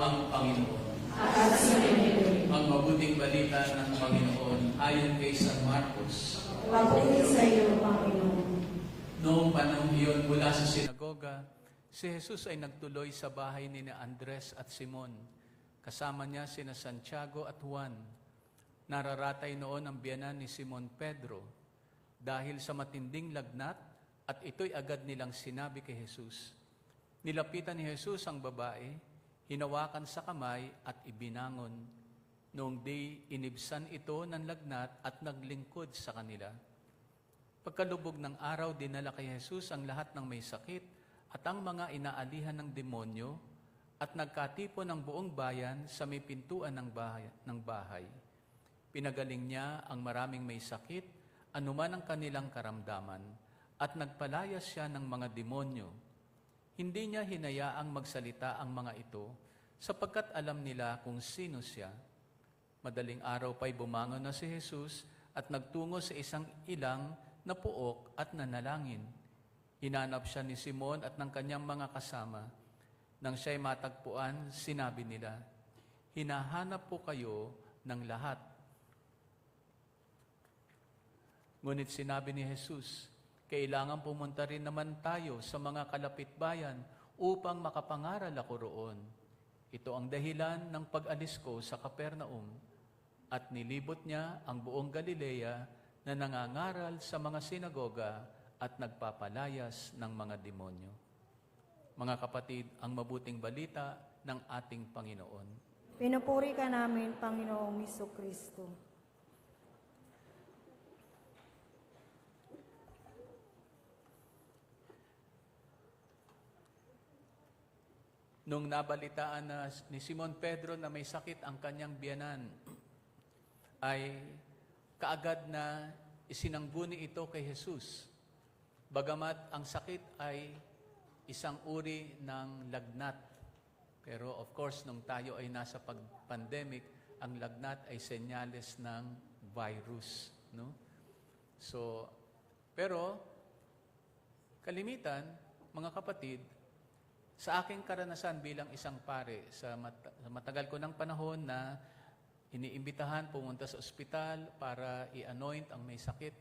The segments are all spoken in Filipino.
ang Panginoon. At sinunod. Ang mabuting balita ng Panginoon ayon kay San Marcos. Papuri sa iyo, Panginoon. Noong panahon iyon mula sa sinagoga, si Jesus ay nagtuloy sa bahay ni Andres at Simon. Kasama niya sina Santiago at Juan. Nararatay noon ang biyanan ni Simon Pedro dahil sa matinding lagnat at ito'y agad nilang sinabi kay Jesus. Nilapitan ni Jesus ang babae, hinawakan sa kamay at ibinangon. Noong di inibsan ito ng lagnat at naglingkod sa kanila. Pagkalubog ng araw, dinala kay Jesus ang lahat ng may sakit at ang mga inaalihan ng demonyo at nagkatipon ng buong bayan sa may pintuan ng bahay. Pinagaling niya ang maraming may sakit, anuman ang kanilang karamdaman, at nagpalayas siya ng mga demonyo. Hindi niya hinayaang magsalita ang mga ito sapagkat alam nila kung sino siya. Madaling araw pa'y bumangon na si Jesus at nagtungo sa isang ilang na puok at nanalangin. Hinanap siya ni Simon at ng kanyang mga kasama. Nang siya'y matagpuan, sinabi nila, "Hinahanap po kayo ng lahat." Ngunit sinabi ni Jesus, "Kailangan pumunta rin naman tayo sa mga kalapitbayan upang makapangaral ako roon. Ito ang dahilan ng pag-alis ko sa Capernaum." At nilibot niya ang buong Galilea na nangangaral sa mga sinagoga at nagpapalayas ng mga demonyo. Mga kapatid, ang mabuting balita ng ating Panginoon. Pinupuri ka namin, Panginoong Jesucristo. Nung nabalitaan na ni Simon Pedro na may sakit ang kanyang biyanan, ay kaagad na isinangguni ito kay Jesus. Bagamat ang sakit ay isang uri ng lagnat. Pero of course, nung tayo ay nasa pandemic, ang lagnat ay senyales ng virus. No? So, pero, kalimitan, mga kapatid, sa aking karanasan bilang isang pare, sa matagal ko ng panahon na iniimbitahan pumunta sa ospital para i-anoint ang may sakit,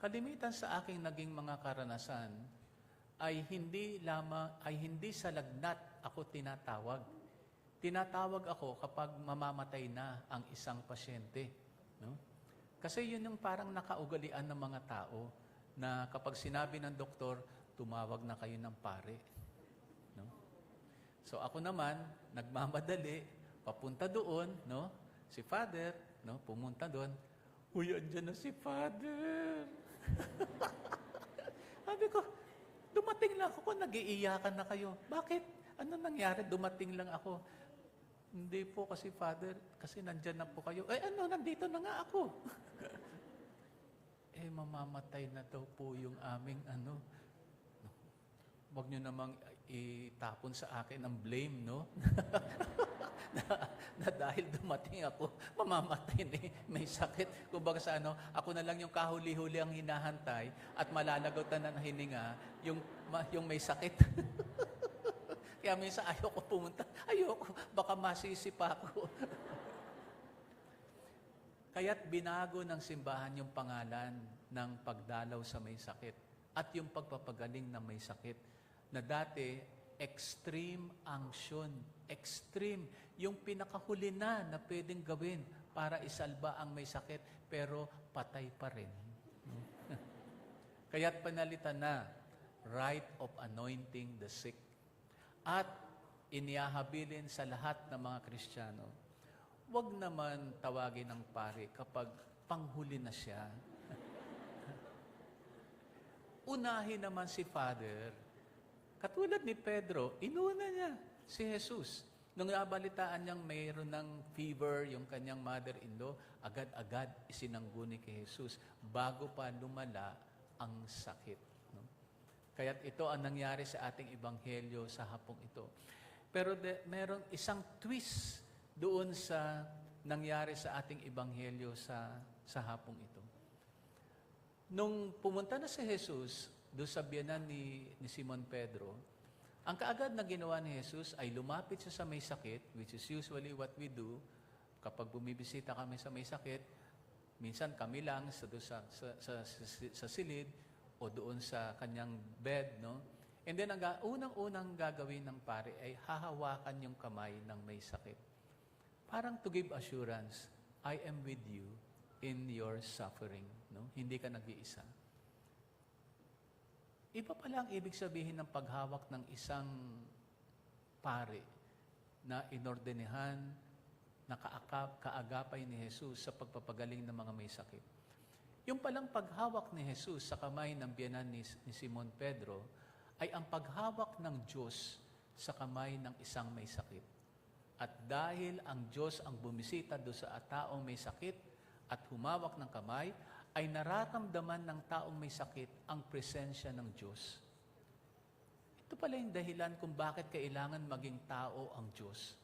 kalimitan sa aking naging mga karanasan ay hindi sa lagnat ako tinatawag. Tinatawag ako kapag mamamatay na ang isang pasyente. No? Kasi yun yung parang nakaugalian ng mga tao na kapag sinabi ng doktor, tumawag na kayo ng pare. No? So ako naman, nagmamadali, papunta doon, no? Si Father, no, pumunta doon. Uy, andyan na si Father. Sabi ko, dumating lang ako, nag-iiyakan na kayo. Bakit? Ano nangyari? Dumating lang ako. Hindi po kasi Father, kasi nandyan na po kayo. Nandito na nga ako. Mamamatay na daw po yung aming Huwag nyo namang itapon sa akin ang blame, no? na dahil dumating ako, mamamatay na may sakit. Kumbaga sa ako na lang yung kahuli-huli ang hinahantay at malalagotan na hininga yung may sakit. Kaya minsan ayoko pumunta. Ayoko, baka masisi pa ako. Kaya't binago ng simbahan yung pangalan ng pagdalaw sa may sakit at yung pagpapagaling na may sakit. Na dati, extreme unction. Extreme. Yung pinakahuli na pwedeng gawin para isalba ang may sakit, pero patay pa rin. Kaya't panalitan na, rite of anointing the sick. At inihahabilin sa lahat ng mga Kristiyano, huwag naman tawagin ng pare kapag panghuli na siya. Unahin naman si Father. Katulad ni Pedro, inuna niya si Jesus. Nung nabalitaan niyang mayroon ng fever yung kanyang mother-in-law, agad-agad isinangguni kay Jesus bago pa lumala ang sakit. No? Kaya't ito ang nangyari sa ating ebanghelyo sa hapong ito. Pero mayroong isang twist doon sa nangyari sa ating ebanghelyo sa hapong ito. Nung pumunta na si Jesus doon sa biyanan ni Simon Pedro, Ang kaagad na ginawa ni Jesus ay lumapit siya sa may sakit, which is usually what we do kapag bumibisita kami sa may sakit. Minsan kami lang sa silid o doon sa kanyang bed, no? And then ang unang-unang gagawin ng pare ay hahawakan yung kamay ng may sakit. Parang to give assurance, I am with you in your suffering, no? Hindi ka nag-iisa. Iba pala ang ibig sabihin ng paghawak ng isang pare na inordenehan na kaagapay ni Jesus sa pagpapagaling ng mga may sakit. Yung palang paghawak ni Jesus sa kamay ng biyenan ni Simon Pedro ay ang paghawak ng Diyos sa kamay ng isang may sakit. At dahil ang Diyos ang bumisita doon sa taong may sakit at humawak ng kamay, ay nararamdaman ng taong may sakit ang presensya ng Diyos. Ito pala yung dahilan kung bakit kailangan maging tao ang Diyos.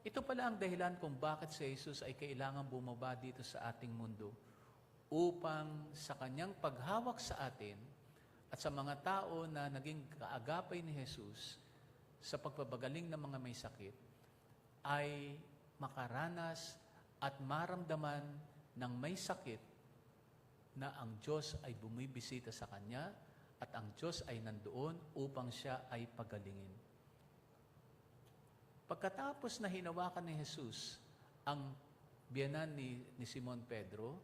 Ito pala ang dahilan kung bakit si Jesus ay kailangan bumaba dito sa ating mundo upang sa kanyang paghawak sa atin at sa mga tao na naging kaagapay ni Jesus sa pagpapagaling ng mga may sakit ay makaranas at maramdaman ng may sakit na ang Diyos ay bumibisita sa kanya at ang Diyos ay nandoon upang siya ay pagalingin. Pagkatapos na hinawakan ni Jesus ang biyenan ni Simon Pedro,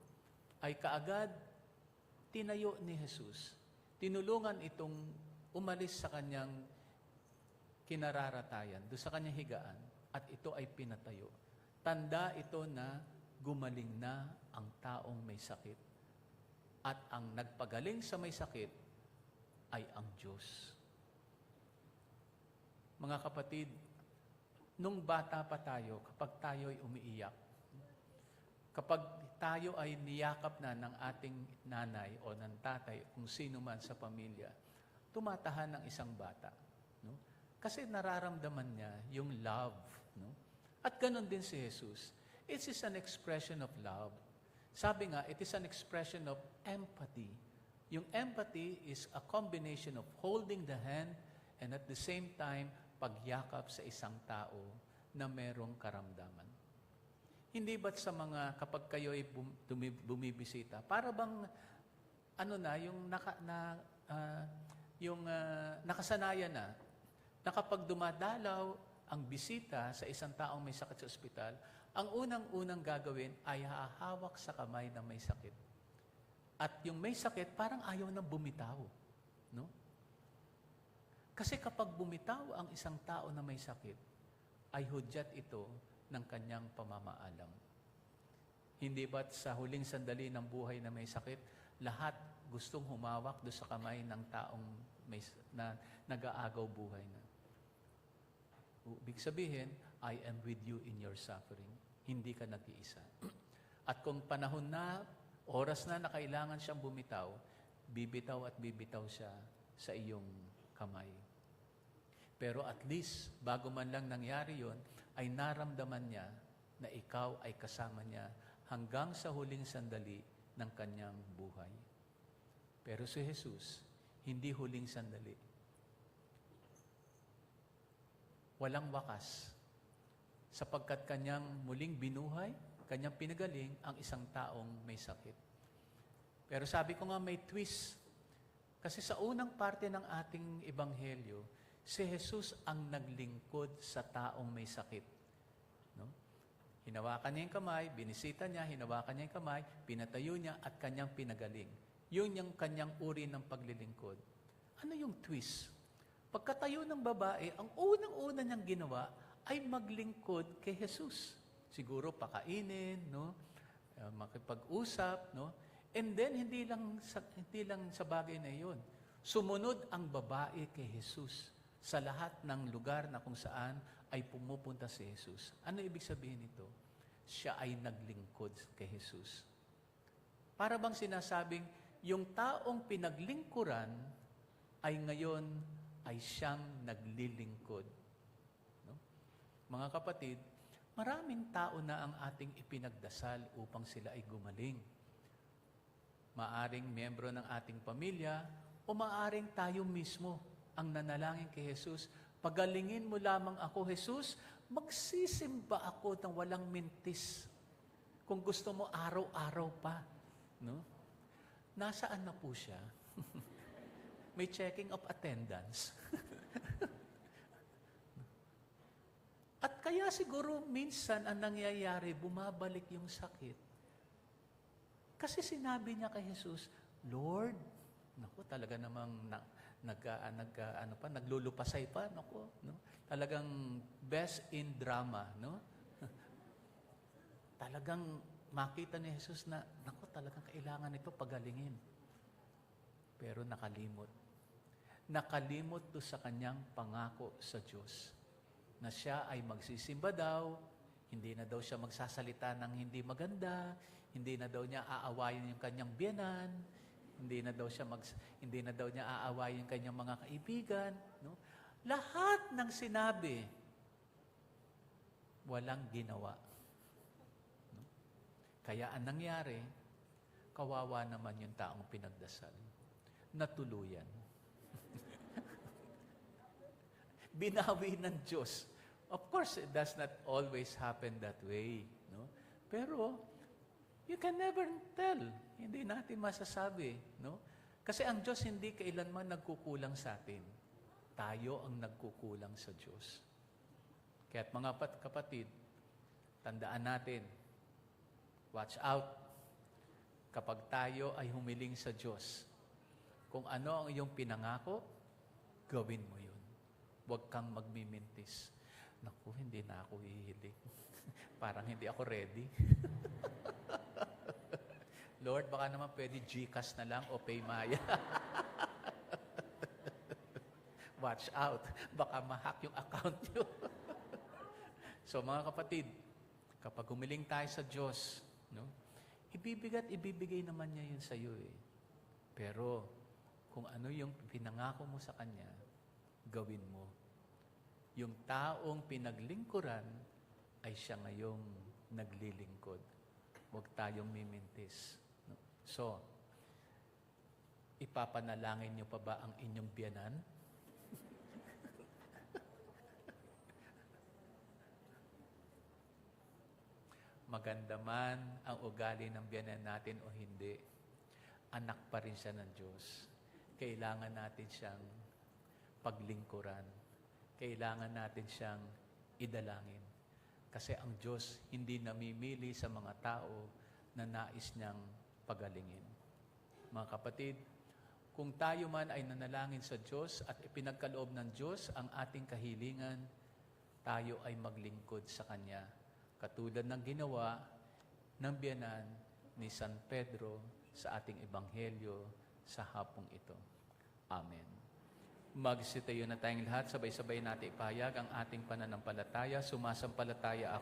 ay kaagad tinayo ni Jesus. Tinulungan itong umalis sa kanyang kinararatayan, doon sa kanyang higaan, at ito ay pinatayo. Tanda ito na gumaling na ang taong may sakit. At ang nagpagaling sa may sakit ay ang Diyos. Mga kapatid, nung bata pa tayo, kapag tayo ay umiiyak, kapag tayo ay niyakap na ng ating nanay o ng tatay, kung sino man sa pamilya, tumatahan ng isang bata. No? Kasi nararamdaman niya yung love. No? At ganon din si Jesus. It is an expression of love. Sabi nga, it is an expression of empathy. Yung empathy is a combination of holding the hand and at the same time, pagyakap sa isang tao na merong karamdaman. Hindi ba't sa mga kapag kayo ay bumibisita, para bang nakasanayan na kapag dumadalaw ang bisita sa isang taong may sakit sa ospital, ang unang-unang gagawin ay hahawak sa kamay ng may sakit. At yung may sakit, parang ayaw nang bumitaw. No? Kasi kapag bumitaw ang isang tao na may sakit, ay hudyat ito ng kanyang pamamaalam. Hindi ba't sa huling sandali ng buhay na may sakit, lahat gustong humawak do sa kamay ng taong na nag-aagaw buhay na. Ibig sabihin, I am with you in your suffering. Hindi ka nag-iisa. At kung panahon na, oras na kailangan siyang bumitaw, bibitaw at bibitaw siya sa iyong kamay. Pero at least, bago man lang nangyari yon, ay naramdaman niya na ikaw ay kasama niya hanggang sa huling sandali ng kanyang buhay. Pero si Jesus, hindi huling sandali. Walang wakas. Sapagkat kanyang muling binuhay, kanyang pinagaling ang isang taong may sakit. Pero sabi ko nga may twist. Kasi sa unang parte ng ating ebanghelyo, si Jesus ang naglingkod sa taong may sakit. No? Hinawakan niya yung kamay, binisita niya, hinawakan niya yung kamay, pinatayo niya at kanyang pinagaling. Yun yung kanyang uri ng paglilingkod. Ano yung twist? Pagkatayo ng babae, ang unang-una niyang ginawa ay maglingkod kay Jesus. Siguro pakainin, no? Makipag-usap, no? And then hindi lang sa bagay na 'yon. Sumunod ang babae kay Jesus sa lahat ng lugar na kung saan ay pumupunta si Jesus. Ano ibig sabihin nito? Siya ay naglingkod kay Jesus. Para bang sinasabing yung taong pinaglingkuran ay ngayon ay siyang naglilingkod. No? Mga kapatid, maraming tao na ang ating ipinagdasal upang sila ay gumaling. Maaring miyembro ng ating pamilya o maaring tayo mismo ang nanalangin kay Jesus Pagalingin mo lamang ako, Jesus, magsisimba ako ng walang mintis. Kung gusto mo, araw-araw pa. No? Nasaan na po siya? May checking of attendance. At kaya siguro minsan ang nangyayari, bumabalik yung sakit. Kasi sinabi niya kay Jesus, Lord, naku, talaga namang naglulupasay pa, naku, no? Talagang best in drama, no? Talagang makita ni Jesus na, naku, talagang kailangan ito pagalingin. Pero nakalimot. Nakalimot to sa kanyang pangako sa Diyos na siya ay magsisimba daw, hindi na daw siya magsasalita ng hindi maganda, hindi na daw niya aawayin yung kanyang biyenan, hindi na daw niya aawayin yung kanyang mga kaibigan, no? Lahat ng sinabi, walang ginawa. No? Kaya ang nangyari, kawawa naman yung taong pinagdasal. Natuluyan. Binawi ng Diyos. Of course, it does not always happen that way. No? Pero, you can never tell. Hindi natin masasabi. No? Kasi ang Diyos hindi kailanman nagkukulang sa atin. Tayo ang nagkukulang sa Diyos. Kaya't mga kapatid, tandaan natin, watch out. Kapag tayo ay humiling sa Diyos, kung ano ang iyong pinangako, gawin mo yun. Huwag kang magmimintis. Naku, hindi na ako hihiling. Parang hindi ako ready. Lord, baka naman pwede GCash na lang o Paymaya. Watch out. Baka ma-hack yung account nyo. So mga kapatid, kapag humiling tayo sa Diyos, no, ibibigay naman niya yun sa iyo eh. Pero kung ano yung pinangako mo sa Kanya, gawin mo. Yung taong pinaglingkuran ay siya ngayong naglilingkod. Huwag tayong mimintis. No? So, ipapanalangin niyo pa ba ang inyong biyanan? Maganda man ang ugali ng biyanan natin o hindi, anak pa rin siya ng Diyos. Kailangan natin siyang paglingkuran. Kailangan natin siyang idalangin. Kasi ang Diyos hindi namimili sa mga tao na nais niyang pagalingin. Mga kapatid, kung tayo man ay nanalangin sa Diyos at ipinagkaloob ng Diyos ang ating kahilingan, tayo ay maglingkod sa Kanya. Katulad ng ginawa ng biyanan ni San Pedro sa ating ebanghelyo sa hapong ito. Amen. Magsitayo na tayong lahat, sabay-sabay natin ipahayag ang ating pananampalataya. Sumasampalataya ako